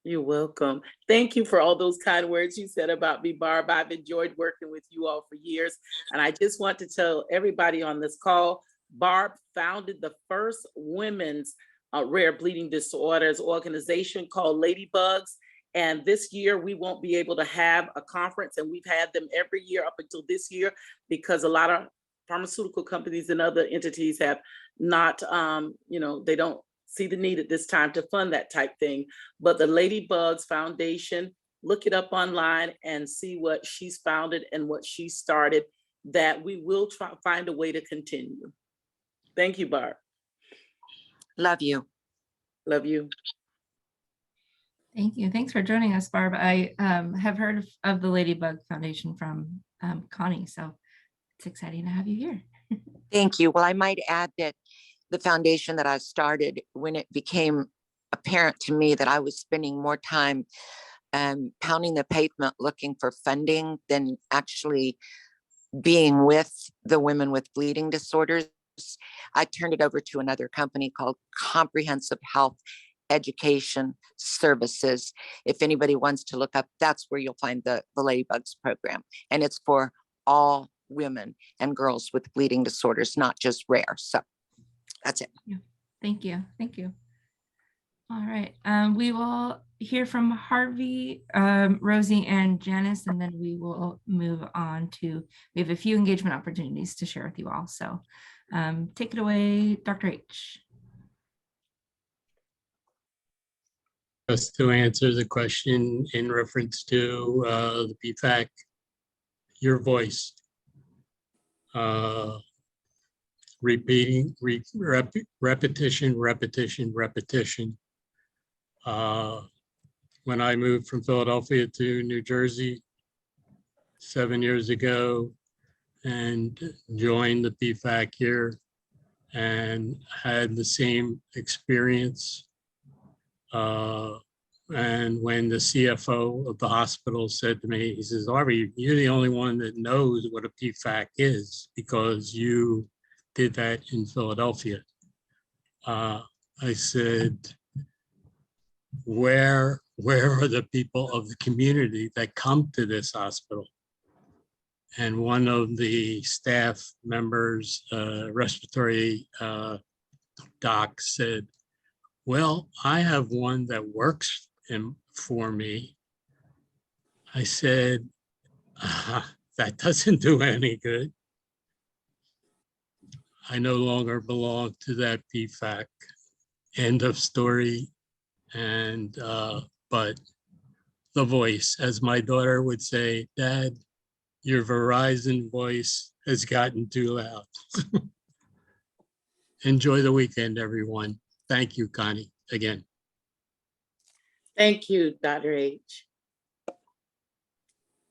You're welcome. Thank you for all those kind words you said about me, Barb. I've enjoyed working with you all for years. And I just want to tell everybody on this call, Barb founded the first women's rare bleeding disorders organization called Ladybugs. And this year we won't be able to have a conference, and we've had them every year up until this year because a lot of pharmaceutical companies and other entities have not, they don't see the need at this time to fund that type thing. But the Ladybugs Foundation, look it up online and see what she's founded and what she started, that we will find a way to continue. Thank you, Barb. Love you. Love you. Thank you. Thanks for joining us, Barb. I have heard of the Ladybug Foundation from Connie, so it's exciting to have you here. Thank you. Well, I might add that the foundation that I started, when it became apparent to me that I was spending more time pounding the pavement looking for funding than actually being with the women with bleeding disorders, I turned it over to another company called Comprehensive Health Education Services. If anybody wants to look up, that's where you'll find the Ladybugs program. And it's for all women and girls with bleeding disorders, not just rare. So that's it. Yeah. Thank you. Thank you. All right. We will hear from Harvey, Rosie, and Janice, and then we will move on to, we have a few engagement opportunities to share with you all. So take it away, Dr. H. Just to answer the question in reference to the PFAC, your voice, repeating, repetition. When I moved from Philadelphia to New Jersey 7 years ago and joined the PFAC here and had the same experience. And when the CFO of the hospital said to me, he says, Harvey, you're the only one that knows what a PFAC is because you did that in Philadelphia. I said, where are the people of the community that come to this hospital? And one of the staff members, respiratory doc, said, well, I have one that works for me. I said, that doesn't do any good. I no longer belong to that PFAC. End of story. And, but the voice, as my daughter would say, Dad, your Verizon voice has gotten too loud. Enjoy the weekend, everyone. Thank you, Connie, again. Thank you, Dr. H.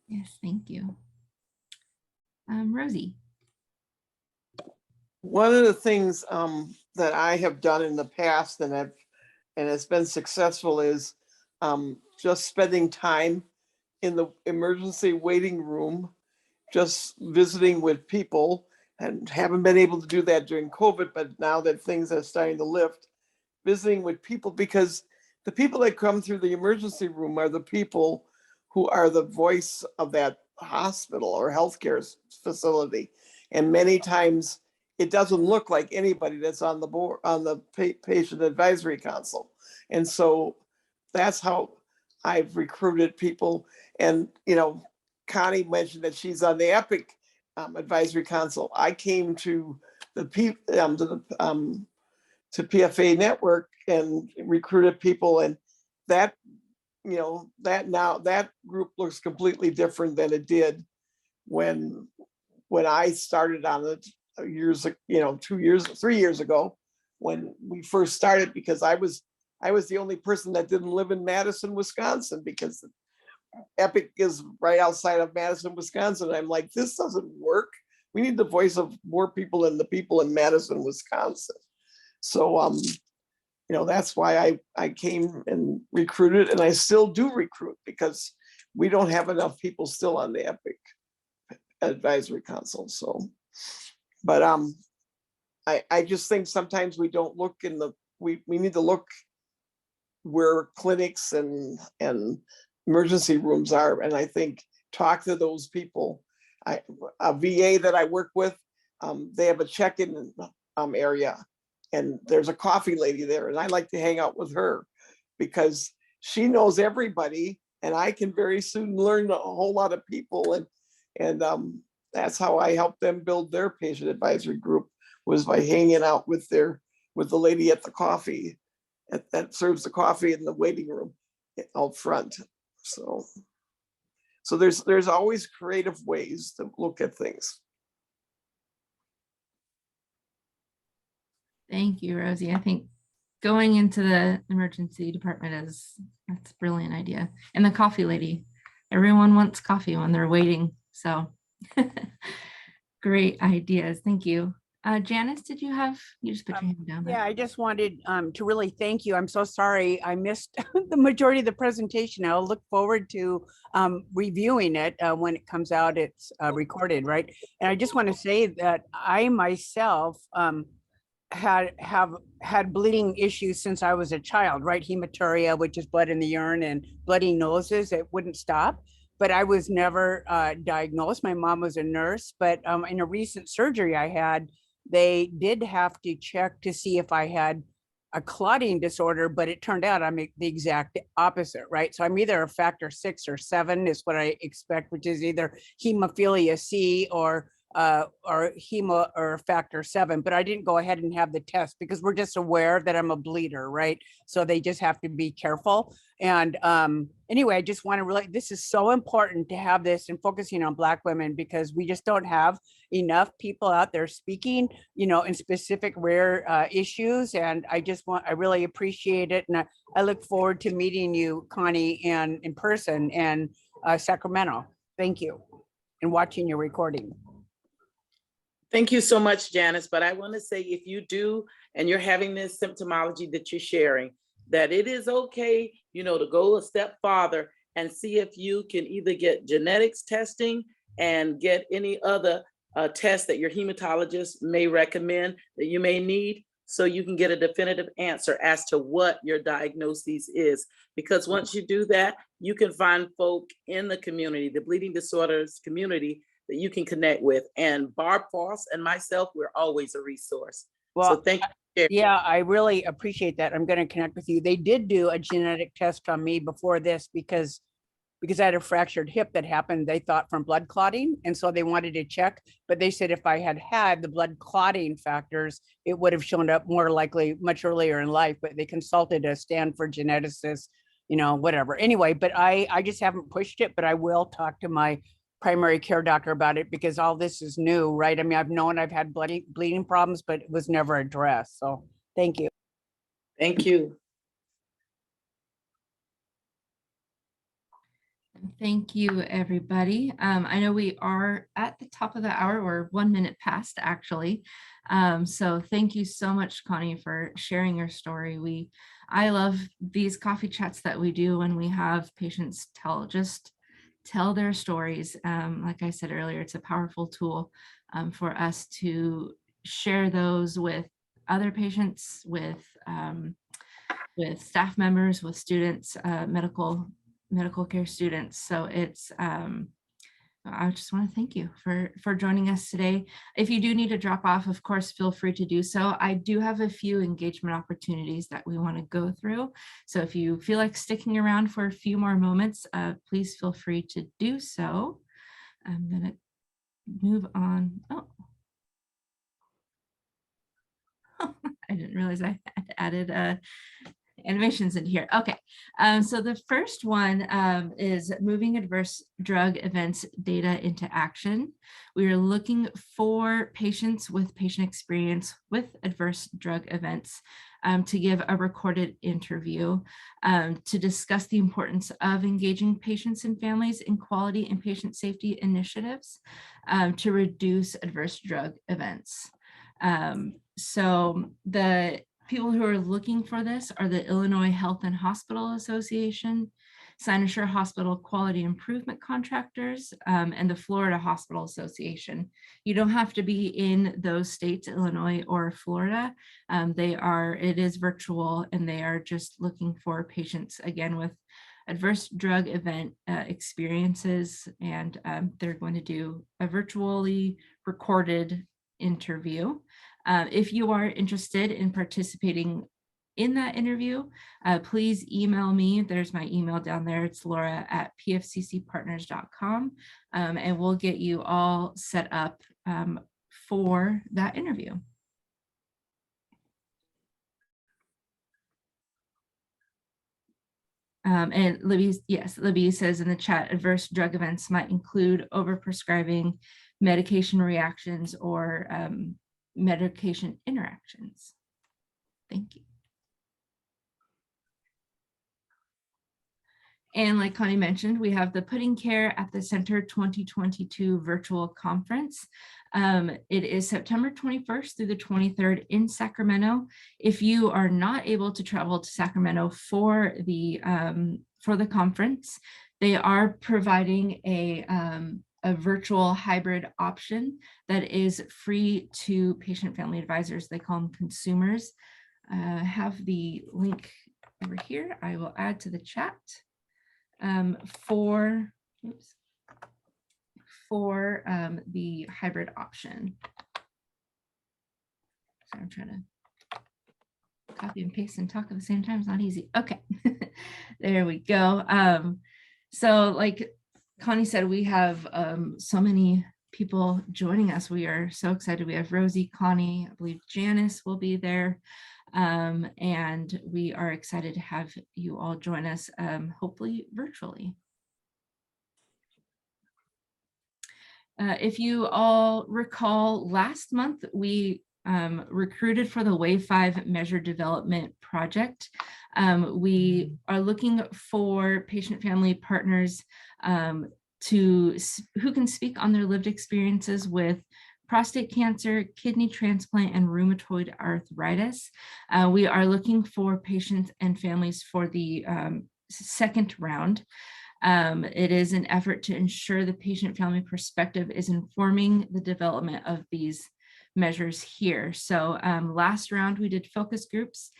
Yes, thank you. Rosie. One of the things that I have done in the past and it's been successful is just spending time in the emergency waiting room, just visiting with people, and haven't been able to do that during COVID, but now that things are starting to lift, visiting with people, because the people that come through the emergency room are the people who are the voice of that hospital or healthcare facility. And many times it doesn't look like anybody that's on the board, on the patient advisory council. And so that's how I've recruited people. And, you know, Connie mentioned that she's on the EPIC advisory council. I came to the to PFAnetwork and recruited people, and that, you know, that group looks completely different than it did when I started on it years, you know, 3 years ago when we first started, because I was the only person that didn't live in Madison, Wisconsin, because EPIC is right outside of Madison, Wisconsin. I'm like, this doesn't work. We need the voice of more people than the people in Madison, Wisconsin. So, you know, that's why I came and recruited, and I still do recruit because we don't have enough people still on the EPIC advisory council. So, but I just think sometimes we don't look in the, we need to look where clinics and emergency rooms are. And I think talk to those people. A VA that I work with, they have a check-in area, and there's a coffee lady there, and I like to hang out with her because she knows everybody, and I can very soon learn a whole lot of people. And that's how I helped them build their patient advisory group, was by hanging out with the lady at the coffee that serves the coffee in the waiting room out front. So there's always creative ways to look at things. Thank you, Rosie. I think going into the emergency department that's a brilliant idea. And the coffee lady, everyone wants coffee when they're waiting. So great ideas. Thank you. Janice, did you just put your hand down there? Yeah, I just wanted to really thank you. I'm so sorry I missed the majority of the presentation. I'll look forward to reviewing it when it comes out. It's recorded, right? And I just want to say that I myself have had bleeding issues since I was a child, right? Hematuria, which is blood in the urine, and bloody noses. It wouldn't stop. But I was never diagnosed. My mom was a nurse, but in a recent surgery I had, they did have to check to see if I had a clotting disorder, but it turned out I'm the exact opposite, right? So I'm either a factor 6 or 7 is what I expect, which is either hemophilia C or hemo or factor 7, but I didn't go ahead and have the test because we're just aware that I'm a bleeder, right? So they just have to be careful. And anyway, I just want to really, this is so important to have this and focusing on Black women because we just don't have enough people out there speaking, in specific rare issues. And I really appreciate it. And I look forward to meeting you, Connie, and in person in Sacramento. Thank you. And watching your recording. Thank you so much, Janice. But I want to say, if you do, and you're having this symptomology that you're sharing, that it is okay, to go a step farther and see if you can either get genetics testing and get any other tests that your hematologist may recommend that you may need, so you can get a definitive answer as to what your diagnosis is. Because once you do that, you can find folk in the community, the bleeding disorders community, that you can connect with. And Barb Foss and myself, we're always a resource. Well, so thank you. Yeah, I really appreciate that. I'm going to connect with you. They did do a genetic test on me before this because I had a fractured hip that happened, they thought, from blood clotting. And so they wanted to check, but they said if I had the blood clotting factors, it would have shown up more likely much earlier in life, but they consulted a Stanford geneticist, whatever. Anyway, but I just haven't pushed it, but I will talk to my primary care doctor about it because all this is new, right? I mean, I've had bleeding problems, but it was never addressed. So thank you. Thank you. Thank you, everybody. I know we are at the top of the hour. We're 1 minute past, actually. So thank you so much, Connie, for sharing your story. I love these coffee chats that we do when we have patients tell their stories. Like I said earlier, it's a powerful tool for us to share those with other patients, with staff members, with students, medical care students. So I just want to thank you for joining us today. If you do need to drop off, of course, feel free to do so. I do have a few engagement opportunities that we want to go through. So if you feel like sticking around for a few more moments, please feel free to do so. I'm going to move on. Oh, I didn't realize I had added animations in here. Okay, so the first one is moving adverse drug events data into action. We are looking for patients with patient experience with adverse drug events to give a recorded interview to discuss the importance of engaging patients and families in quality and patient safety initiatives to reduce adverse drug events. So the people who are looking for this are the Illinois Health and Hospital Association, Cynosure Hospital Quality Improvement Contractors, and the Florida Hospital Association. You don't have to be in those states, Illinois or Florida. It is virtual, and they are just looking for patients, again, with adverse drug event experiences, and they're going to do a virtually recorded interview. If you are interested in participating in that interview, please email me. There's my email down there. It's laura@pfccpartners.com, and we'll get you all set up for that interview. And Libby says in the chat, adverse drug events might include overprescribing, medication reactions, or medication interactions. Thank you. And like Connie mentioned, we have the Putting Care at the Center 2022 virtual conference. It is September 21st through the 23rd in Sacramento. If you are not able to travel to Sacramento for the conference, they are providing a virtual hybrid option that is free to patient family advisors. They call them consumers. Have the link over here. I will add to the chat for the hybrid option. So I'm trying to copy and paste and talk at the same time. It's not easy. Okay, there we go. So like Connie said, we have so many people joining us. We are so excited. We have Rosie, Connie, I believe Janice will be there. And we are excited to have you all join us, hopefully virtually. If you all recall, last month we recruited for the Wave 5 Measure Development Project. We are looking for patient family partners who can speak on their lived experiences with prostate cancer, kidney transplant, and rheumatoid arthritis. We are looking for patients and families for the second round. It is an effort to ensure the patient family perspective is informing the development of these measures here. So last round we did focus groups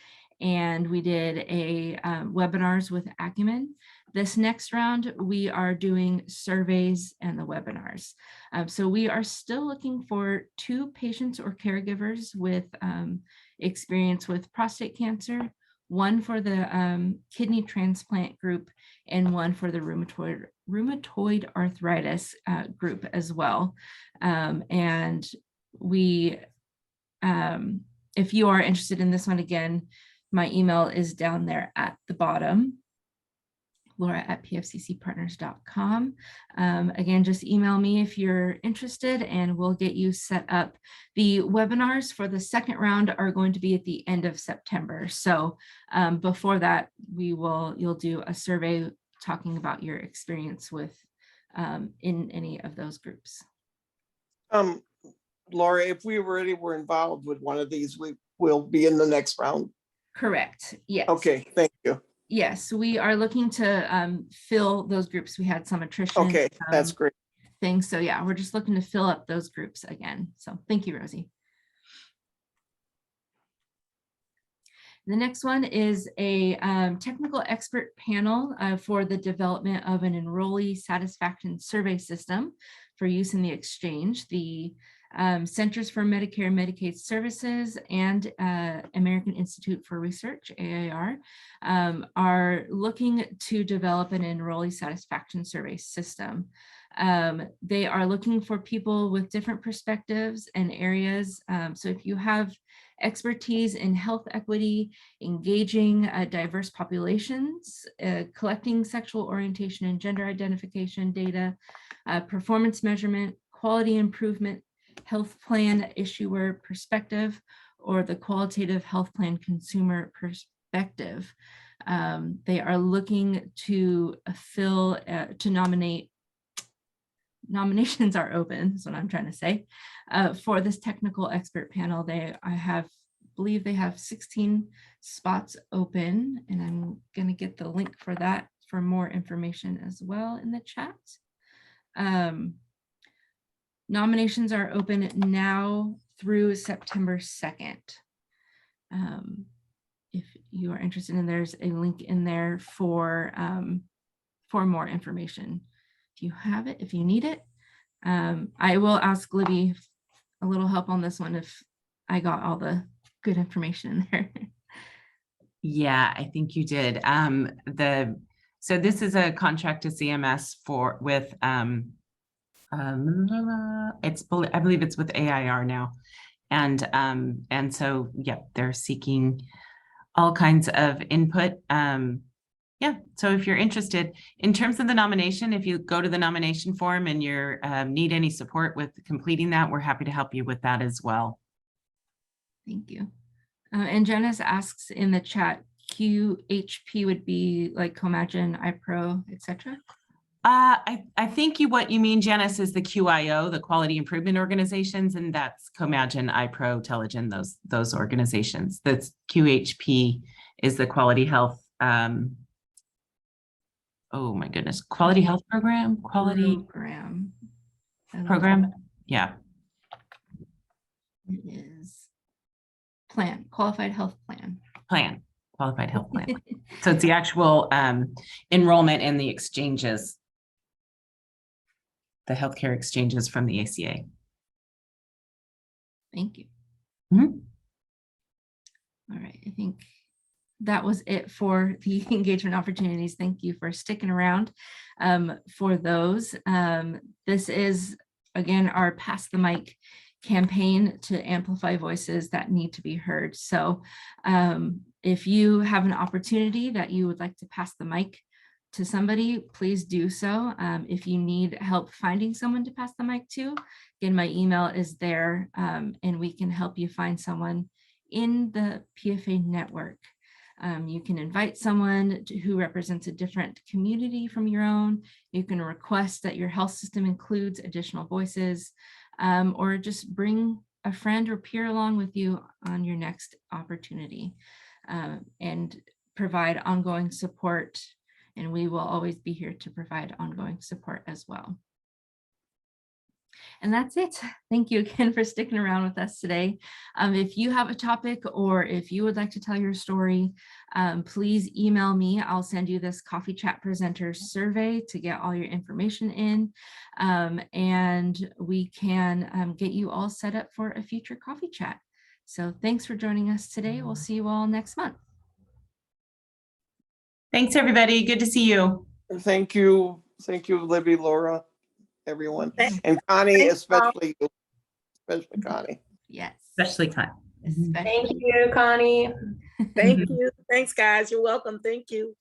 and we did a webinars with Acumen. This next round, we are doing surveys and the webinars. So we are still looking for 2 patients or caregivers with experience with prostate cancer, 1 for the kidney transplant group, and 1 for the rheumatoid arthritis group as well. And we, if you are interested in this one, again, my email is down there at the bottom, laura@pfccpartners.com. Again, just email me if you're interested and we'll get you set up. The webinars for the second round are going to be at the end of September. So before that, you'll do a survey talking about your experience with in any of those groups. Laura, if we already were involved with one of these, we will be in the next round. Correct. Yes. Okay, thank you. Yes, we are looking to fill those groups. We had some attrition. Okay, that's great. Things. So yeah, we're just looking to fill up those groups again. So thank you, Rosie. The next one is a technical expert panel for the development of an enrollee satisfaction survey system for use in the exchange. The Centers for Medicare and Medicaid Services and American Institute for Research, AIR, are looking to develop an enrollee satisfaction survey system. They are looking for people with different perspectives and areas. So if you have expertise in health equity, engaging diverse populations, collecting sexual orientation and gender identification data, performance measurement, quality improvement, health plan issuer perspective, or the qualitative health plan consumer perspective. They are looking to nominate. Nominations are open, is what I'm trying to say. For this technical expert panel, I believe they have 16 spots open, and I'm going to get the link for that for more information as well in the chat. Nominations are open now through September 2nd. If you are interested, and there's a link in there for more information. If you have it, if you need it, I will ask Libby a little help on this one if I got all the good information in there. Yeah, I think you did. So this is a contract to CMS with I believe it's with AIR now, and so yeah, they're seeking all kinds of input. Yeah, so if you're interested, in terms of the nomination, if you go to the nomination form and you need any support with completing that, we're happy to help you with that as well. Thank you. And Janice asks in the chat, QHP would be like Comagin, iPro, etc. I think what you mean, Janice, is the QIO, the Quality Improvement Organizations, and that's Comagin, iPro, Telegen, those organizations. That's QHP is the Quality Health. Oh my goodness, Quality Health Program, Program. Yeah, it is Qualified Health Plan. Qualified Health Plan. So it's the actual enrollment in the exchanges, the healthcare exchanges from the ACA. Thank you. Mhm. All right, I think that was it for the engagement opportunities. Thank you for sticking around for those. This is, again, our Pass the Mic campaign to amplify voices that need to be heard. So if you have an opportunity that you would like to pass the mic to somebody, please do so. If you need help finding someone to pass the mic to, again, my email is there, and we can help you find someone in the PFA network. You can invite someone who represents a different community from your own. You can request that your health system includes additional voices, or just bring a friend or peer along with you on your next opportunity, and provide ongoing support. And we will always be here to provide ongoing support as well. And that's it. Thank you again for sticking around with us today. If you have a topic or if you would like to tell your story, please email me. I'll send you this Coffee Chat Presenter survey to get all your information in, and we can get you all set up for a future coffee chat. So thanks for joining us today. We'll see you all next month. Thanks, everybody. Good to see you. Thank you. Thank you, Libby, Laura, everyone. And Connie, especially you, especially Connie. Yes. Especially Connie. Thank you, Connie. Thank you. Thanks, guys. You're welcome. Thank you.